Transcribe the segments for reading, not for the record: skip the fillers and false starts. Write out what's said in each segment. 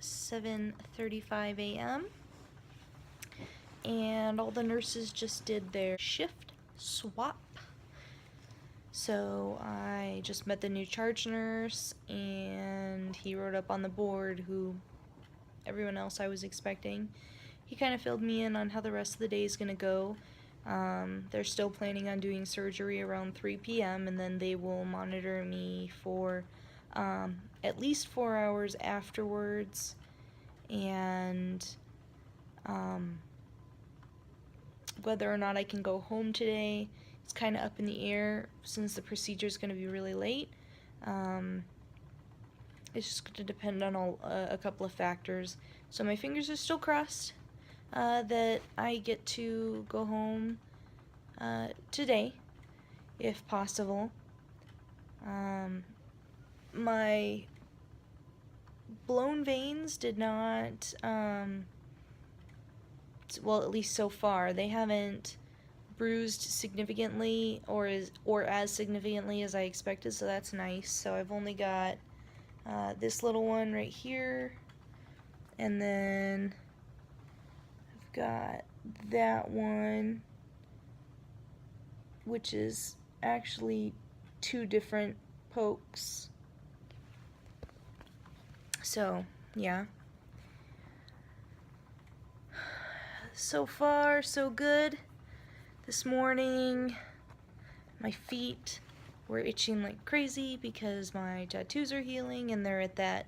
7:35 a.m. and all the nurses just did their shift swap. So I just met the new charge nurse, and he wrote up on the board who everyone else I was expecting. He kind of filled me in on how the rest of the day is going to go. They're still planning on doing surgery around 3 p.m. and then they will monitor me for at least 4 hours afterwards, and whether or not I can go home today, it's kind of up in the air since the procedure is going to be really late. It's just going to depend on a couple of factors. So my fingers are still crossed that I get to go home today, if possible. My blown veins did not, well, at least so far, they haven't bruised significantly or as significantly as I expected, so that's nice. So I've only got this little one right here, and then I've got that one, which is actually 2 different pokes. So, yeah. So far, so good. This morning, my feet were itching like crazy because my tattoos are healing and they're at that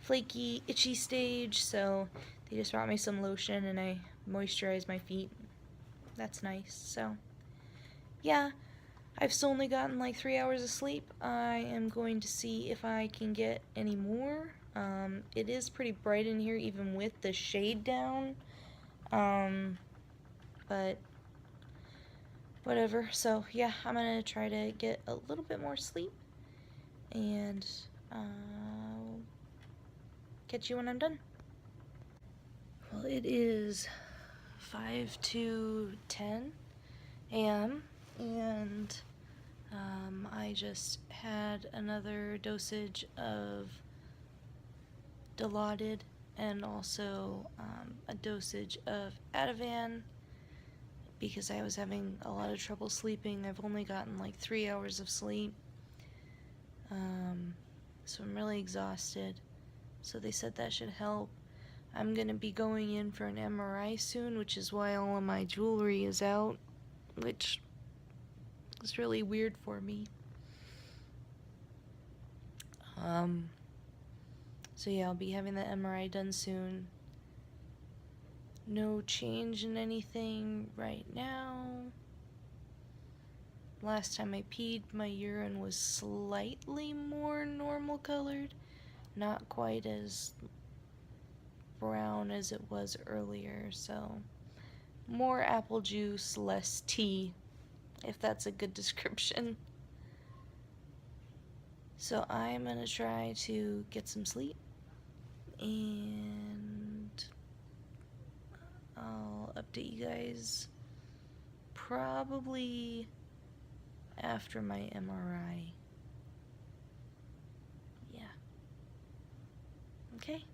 flaky, itchy stage, so they just brought me some lotion and I moisturized my feet. That's nice. So, yeah, I've still only gotten like 3 hours of sleep. I am going to see if I can get any more. It is pretty bright in here even with the shade down, but whatever. So yeah, I'm gonna try to get a little bit more sleep, and I'll catch you when I'm done. Well, it is 5 to 10 a.m. and I just had another dosage of Dilaudid and also a dosage of Ativan because I was having a lot of trouble sleeping. I've only gotten like 3 hours of sleep, so I'm really exhausted. So they said that should help. I'm gonna be going in for an MRI soon, which is why all of my jewelry is out, which is really weird for me. So yeah, I'll be having the MRI done soon. No change in anything right now. Last time I peed, my urine was slightly more normal colored, not quite as brown as it was earlier, so more apple juice, less tea, if that's a good description. So I'm gonna try to get some sleep, and I'll update you guys probably after my MRI. Yeah. Okay.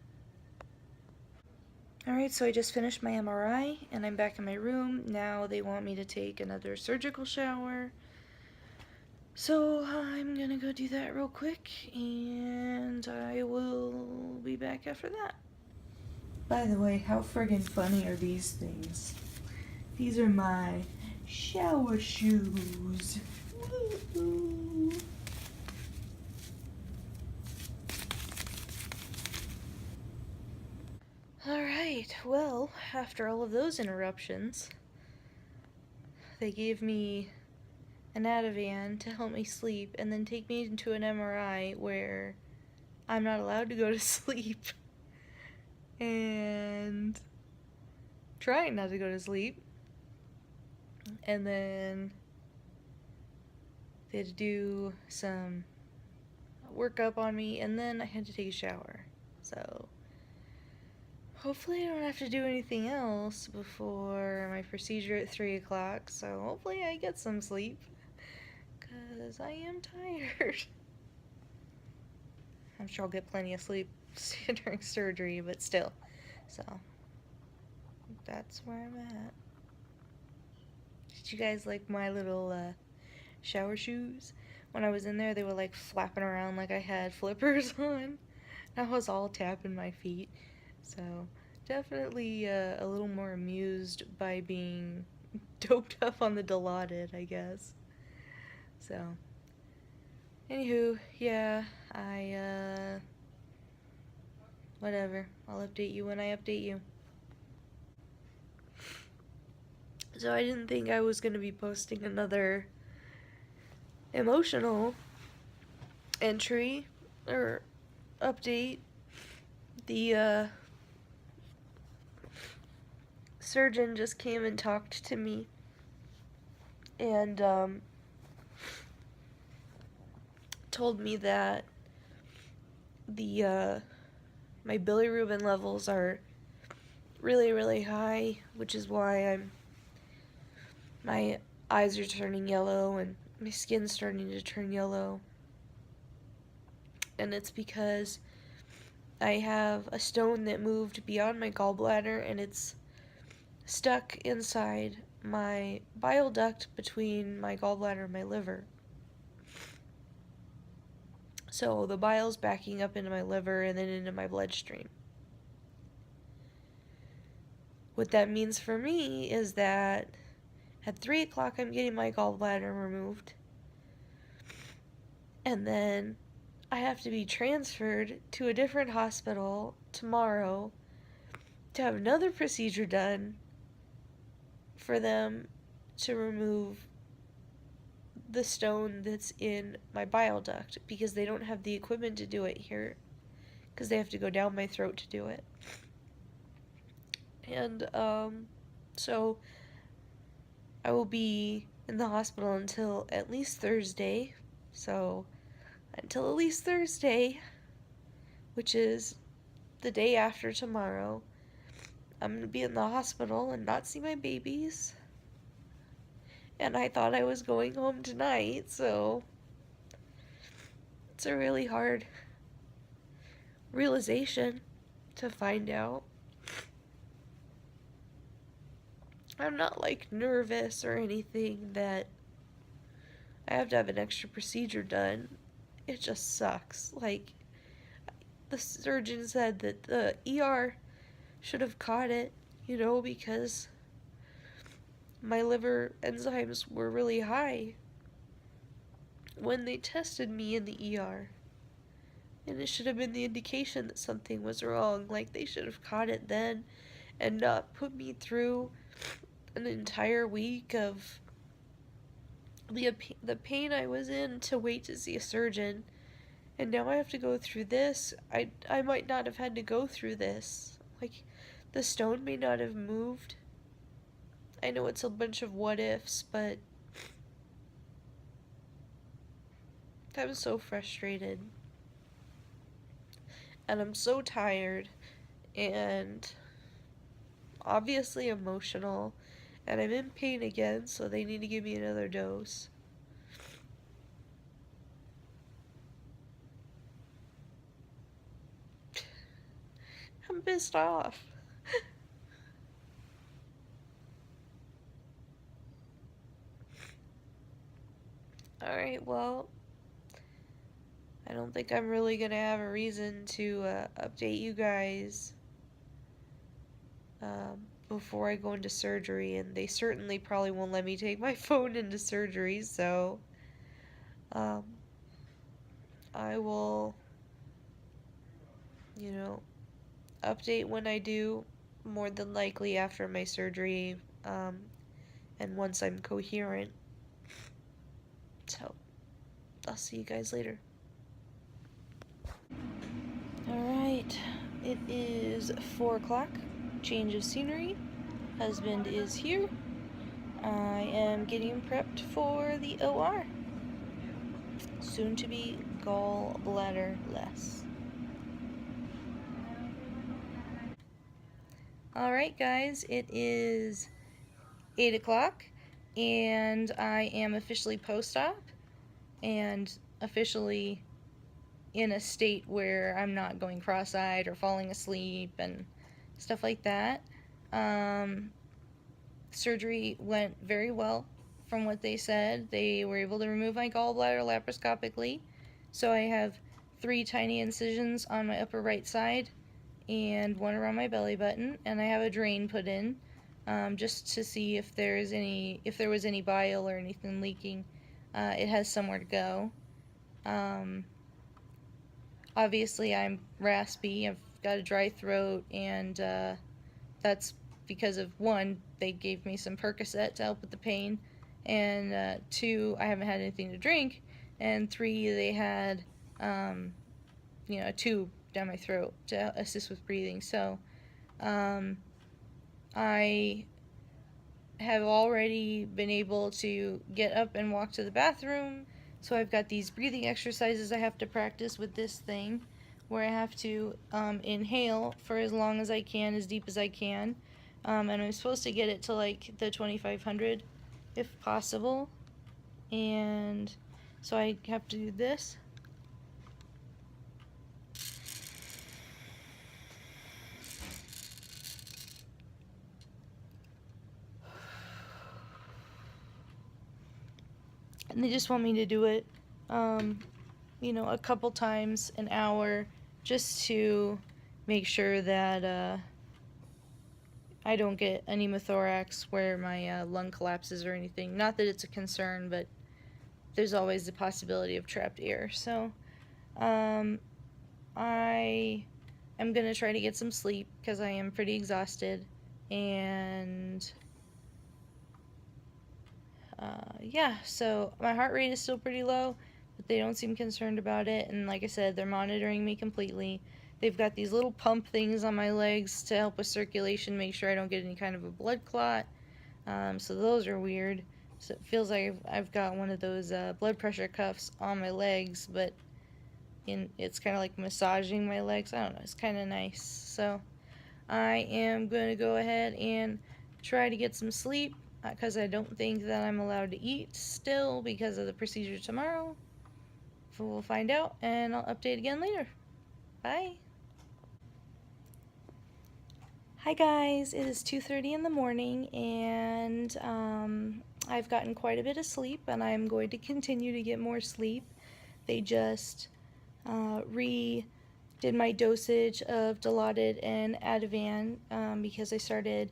Alright, so I just finished my MRI and I'm back in my room. Now they want me to take another surgical shower. So I'm gonna go do that real quick and I will be back after that. By the way, how friggin' funny are these things? These are my shower shoes. Woo-hoo. Alright, well, after all of those interruptions, they gave me an Ativan to help me sleep and then take me into an MRI where I'm not allowed to go to sleep. And trying not to go to sleep. And then they had to do some workup on me and then I had to take a shower. So hopefully I don't have to do anything else before my procedure at 3 o'clock, so hopefully I get some sleep, because I am tired. I'm sure I'll get plenty of sleep during surgery, but still. So, that's where I'm at. Did you guys like my little shower shoes? When I was in there, they were like flapping around like I had flippers on. I was all tapping my feet. So, definitely a little more amused by being doped up on the Dilaudid, I guess. So, anywho, yeah, whatever. I'll update you when I update you. So I didn't think I was going to be posting another emotional entry or update. The surgeon just came and talked to me and told me that the my bilirubin levels are really, really high, which is why my eyes are turning yellow and my skin's starting to turn yellow. And it's because I have a stone that moved beyond my gallbladder and it's stuck inside my bile duct between my gallbladder and my liver. So the bile's backing up into my liver and then into my bloodstream. What that means for me is that at 3 o'clock I'm getting my gallbladder removed. And then I have to be transferred to a different hospital tomorrow to have another procedure done for them to remove the stone that's in my bile duct because they don't have the equipment to do it here because they have to go down my throat to do it. And so I will be in the hospital until at least Thursday. So until at least Thursday, which is the day after tomorrow, I'm going to be in the hospital and not see my babies. And I thought I was going home tonight, so it's a really hard realization to find out. I'm not like nervous or anything that I have to have an extra procedure done. It just sucks. Like, the surgeon said that the ER should have caught it, because my liver enzymes were really high when they tested me in the ER. And it should have been the indication that something was wrong. Like, they should have caught it then and not put me through an entire week of the pain I was in to wait to see a surgeon. And now I have to go through this. I might not have had to go through this. Like, the stone may not have moved. I know it's a bunch of what ifs, but I'm so frustrated. And I'm so tired. And obviously emotional. And I'm in pain again, so they need to give me another dose. I'm pissed off. Alright, well, I don't think I'm really gonna have a reason to update you guys before I go into surgery, and they certainly probably won't let me take my phone into surgery, so I will, update when I do, more than likely after my surgery, and once I'm coherent. So, I'll see you guys later. Alright, it is 4 o'clock, change of scenery, husband is here, I am getting prepped for the OR, soon to be gallbladder-less. Alright guys, it is 8 o'clock, and I am officially post-op, and officially in a state where I'm not going cross-eyed or falling asleep and stuff like that. Surgery went very well from what they said. They were able to remove my gallbladder laparoscopically. So I have 3 tiny incisions on my upper right side and 1 around my belly button, and I have a drain put in just to see if there was any bile or anything leaking. It has somewhere to go. Obviously, I'm raspy. I've got a dry throat, and that's because of 1, they gave me some Percocet to help with the pain, and 2, I haven't had anything to drink, and 3, they had a tube down my throat to assist with breathing. So I have already been able to get up and walk to the bathroom. So I've got these breathing exercises I have to practice with this thing, where I have to inhale for as long as I can, as deep as I can, and I'm supposed to get it to like the 2500 if possible. And so I have to do this. And they just want me to do it, a couple times an hour, just to make sure that I don't get a pneumothorax where my lung collapses or anything. Not that it's a concern, but there's always the possibility of trapped air. So I am going to try to get some sleep because I am pretty exhausted. And yeah, so my heart rate is still pretty low, but they don't seem concerned about it. And like I said, they're monitoring me completely. They've got these little pump things on my legs to help with circulation, make sure I don't get any kind of a blood clot. So those are weird. So it feels like I've got one of those blood pressure cuffs on my legs, but it's kind of like massaging my legs. I don't know. It's kind of nice. So I am going to go ahead and try to get some sleep because I don't think that I'm allowed to eat still because of the procedure tomorrow. So we'll find out, and I'll update again later. Bye. Hi guys, it is 2:30 in the morning, and I've gotten quite a bit of sleep, and I'm going to continue to get more sleep. They just redid my dosage of Dilaudid and Ativan because I started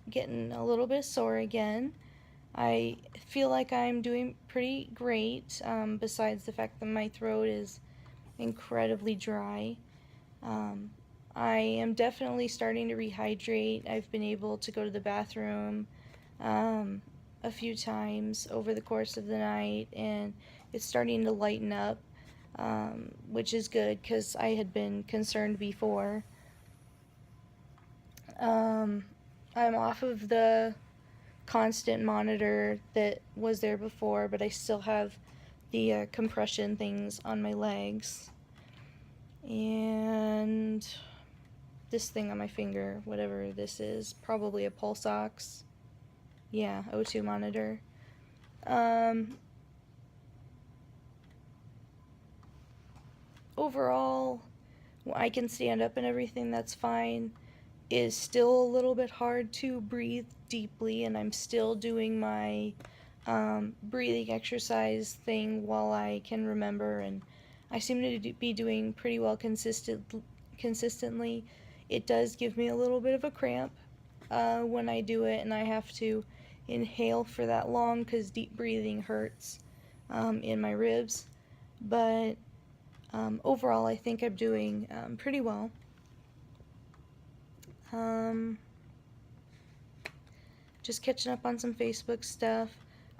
getting a little bit sore again. I feel like I'm doing pretty great, besides the fact that my throat is incredibly dry. I am definitely starting to rehydrate. I've been able to go to the bathroom a few times over the course of the night, and it's starting to lighten up, which is good because I had been concerned before. I'm off of the constant monitor that was there before, but I still have the compression things on my legs. And this thing on my finger, whatever this is, probably a pulse ox. Yeah, O2 monitor. Overall, I can stand up and everything, that's fine. Is still a little bit hard to breathe deeply, and I'm still doing my breathing exercise thing while I can remember, and I seem to be doing pretty well consistently. It does give me a little bit of a cramp when I do it, and I have to inhale for that long because deep breathing hurts in my ribs. But overall, I think I'm doing pretty well. Just catching up on some Facebook stuff.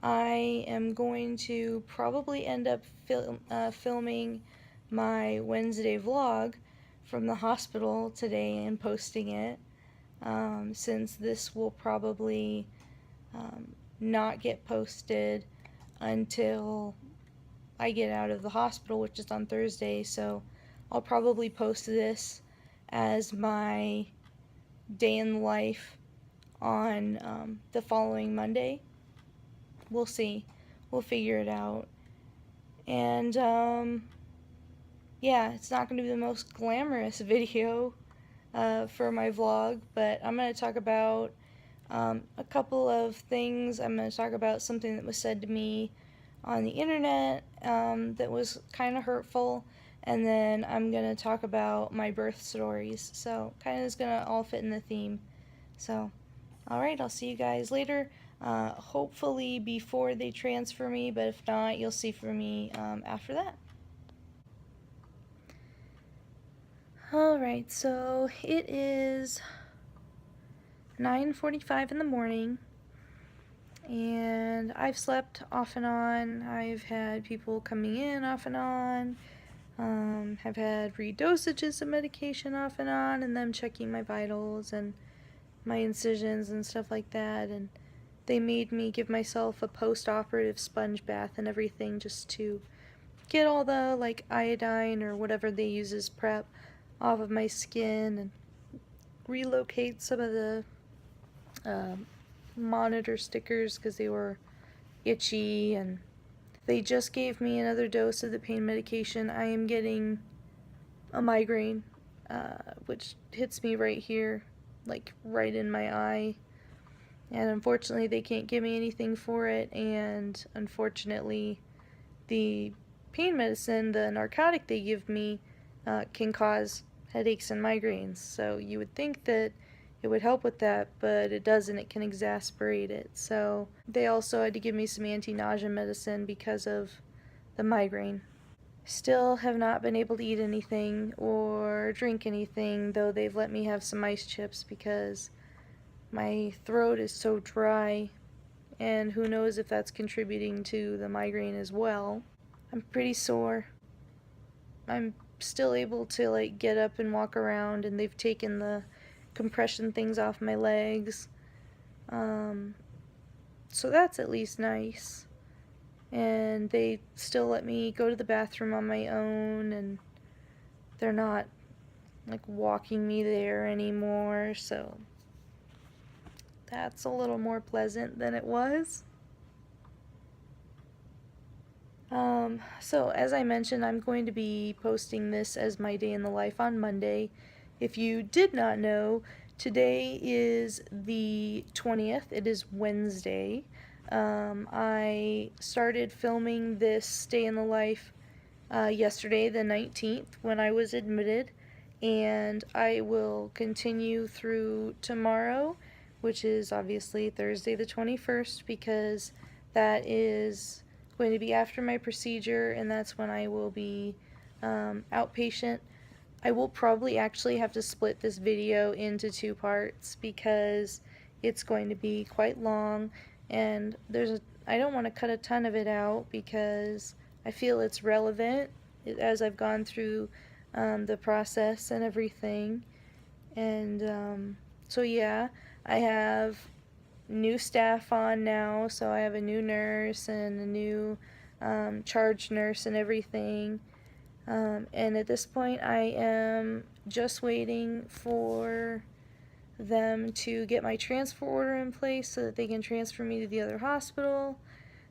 I am going to probably end up filming my Wednesday vlog from the hospital today and posting it, since this will probably not get posted until I get out of the hospital, which is on Thursday. So I'll probably post this as my day in the life on the following Monday. We'll see. We'll figure it out. And yeah, it's not going to be the most glamorous video for my vlog, but I'm going to talk about a couple of things. I'm going to talk about something that was said to me on the internet that was kind of hurtful, and then I'm going to talk about my birth stories. So kind of is going to all fit in the theme. So, alright, I'll see you guys later. Hopefully before they transfer me, but if not, you'll see from me after that. Alright, so it is 9:45 in the morning, and I've slept off and on. I've had people coming in off and on. Have had redosages of medication off and on, and them checking my vitals and my incisions and stuff like that, and they made me give myself a post-operative sponge bath and everything just to get all the like iodine or whatever they use as prep off of my skin and relocate some of the monitor stickers because they were itchy, and they just gave me another dose of the pain medication. I am getting a migraine, which hits me right here, like right in my eye, and unfortunately they can't give me anything for it, and unfortunately the pain medicine, the narcotic they give me, can cause headaches and migraines. So you would think that it would help with that, but it doesn't. It can exacerbate it. So they also had to give me some anti-nausea medicine because of the migraine. Still have not been able to eat anything or drink anything, though they've let me have some ice chips because my throat is so dry, and who knows if that's contributing to the migraine as well. I'm pretty sore. I'm still able to like get up and walk around, and they've taken the compression things off my legs. So that's at least nice. And they still let me go to the bathroom on my own, and they're not like walking me there anymore, so that's a little more pleasant than it was. So as I mentioned, I'm going to be posting this as my day in the life on Monday. If you did not know, today is the 20th. It is Wednesday. I started filming this day in the life yesterday, the 19th, when I was admitted, and I will continue through tomorrow, which is obviously Thursday the 21st, because that is going to be after my procedure, and that's when I will be outpatient. I will probably actually have to split this video into 2 parts because it's going to be quite long, and I don't want to cut a ton of it out because I feel it's relevant as I've gone through the process and everything. And so yeah, I have new staff on now, so I have a new nurse and a new charge nurse and everything. And at this point I am just waiting for them to get my transfer order in place so that they can transfer me to the other hospital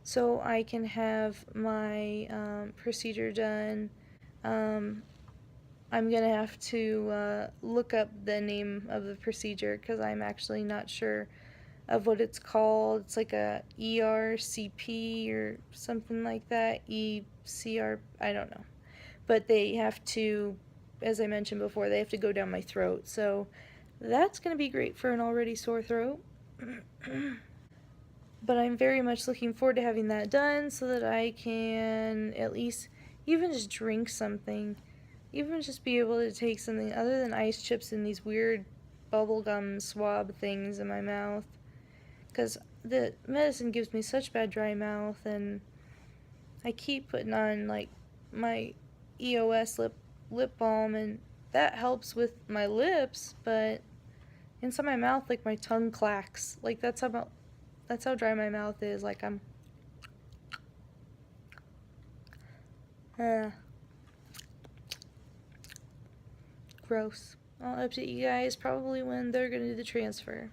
so I can have my procedure done. I'm gonna have to look up the name of the procedure because I'm actually not sure of what it's called. It's like a ERCP or something like that. ECR, I don't know. But they have to, as I mentioned before, they have to go down my throat. So that's going to be great for an already sore throat. But I'm very much looking forward to having that done so that I can at least even just drink something. Even just be able to take something other than ice chips and these weird bubblegum swab things in my mouth. Because the medicine gives me such bad dry mouth, and I keep putting on like my EOS lip balm, and that helps with my lips, but inside my mouth, like my tongue clacks. Like that's how dry my mouth is. Like I'm gross. I'll update you guys probably when they're gonna do the transfer.